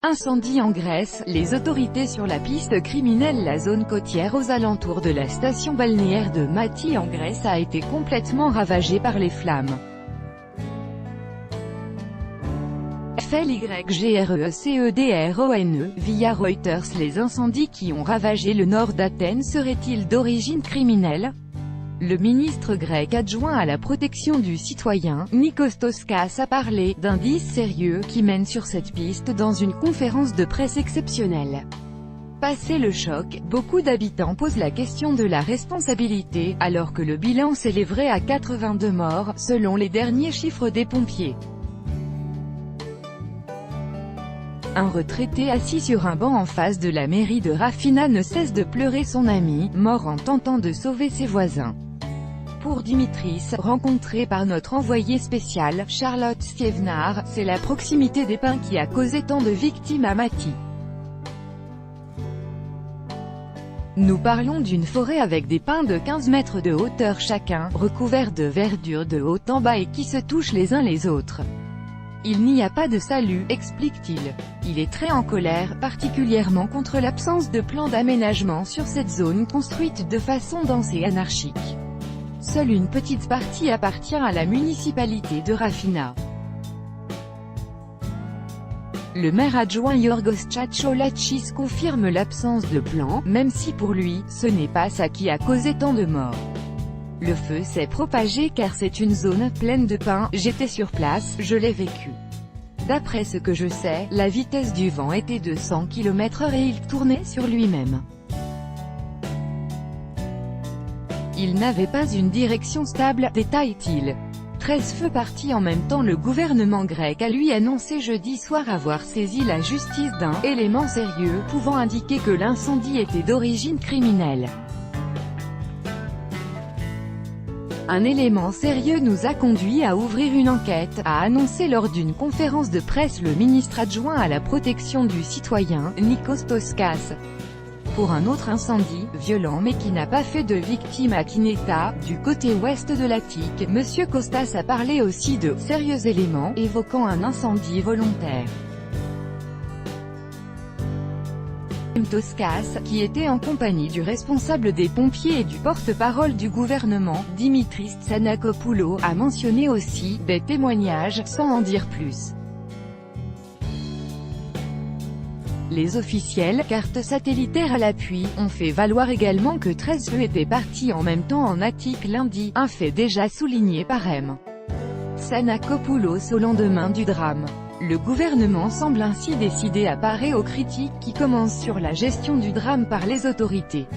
Incendie en Grèce, les autorités sur la piste criminelle. La zone côtière aux alentours de la station balnéaire de Mathi en Grèce a été complètement ravagée par les flammes. FLYGRECEDRONE, via Reuters. Les incendies qui ont ravagé le nord d'Athènes seraient-ils d'origine criminelle? Le ministre grec adjoint à la protection du citoyen, Nikos Toskas, a parlé « d'indices sérieux » qui mènent sur cette piste dans une conférence de presse exceptionnelle. Passé le choc, beaucoup d'habitants posent la question de la responsabilité, alors que le bilan s'élèverait à 82 morts, selon les derniers chiffres des pompiers. Un retraité assis sur un banc en face de la mairie de Rafina ne cesse de pleurer son ami, mort en tentant de sauver ses voisins. Pour Dimitris, rencontré par notre envoyé spécial, Charlotte Stievnar, c'est la proximité des pins qui a causé tant de victimes à Mathi. Nous parlons d'une forêt avec des pins de 15 mètres de hauteur chacun, recouverts de verdure de haut en bas et qui se touchent les uns les autres. Il n'y a pas de salut, explique-t-il. Il est très en colère, particulièrement contre l'absence de plan d'aménagement sur cette zone construite de façon dense et anarchique. Seule une petite partie appartient à la municipalité de Rafina. Le maire adjoint Yorgos Tchatchoulachis confirme l'absence de plan, même si pour lui, ce n'est pas ça qui a causé tant de morts. Le feu s'est propagé car c'est une zone pleine de pins, j'étais sur place, je l'ai vécu. D'après ce que je sais, la vitesse du vent était de 100 km/h et il tournait sur lui-même. Il n'avait pas une direction stable, détaille-t-il. 13 feux partis en même temps. Le gouvernement grec a lui annoncé jeudi soir avoir saisi la justice d'un « élément sérieux » pouvant indiquer que l'incendie était d'origine criminelle. Un élément sérieux nous a conduit à ouvrir une enquête, a annoncé lors d'une conférence de presse le ministre adjoint à la protection du citoyen, Nikos Toskas. Pour un autre incendie, violent mais qui n'a pas fait de victimes à Kineta, du côté ouest de l'Attique, M. Kostas a parlé aussi de « sérieux éléments » évoquant un incendie volontaire. Toskas, qui était en compagnie du responsable des pompiers et du porte-parole du gouvernement, Dimitris Tsanakopoulos, a mentionné aussi des témoignages, sans en dire plus. Les officiels, cartes satellitaires à l'appui, ont fait valoir également que 13 feux étaient partis en même temps en Attique lundi, un fait déjà souligné par M. Tsanakopoulos au lendemain du drame. Le gouvernement semble ainsi décidé à parer aux critiques qui commencent sur la gestion du drame par les autorités.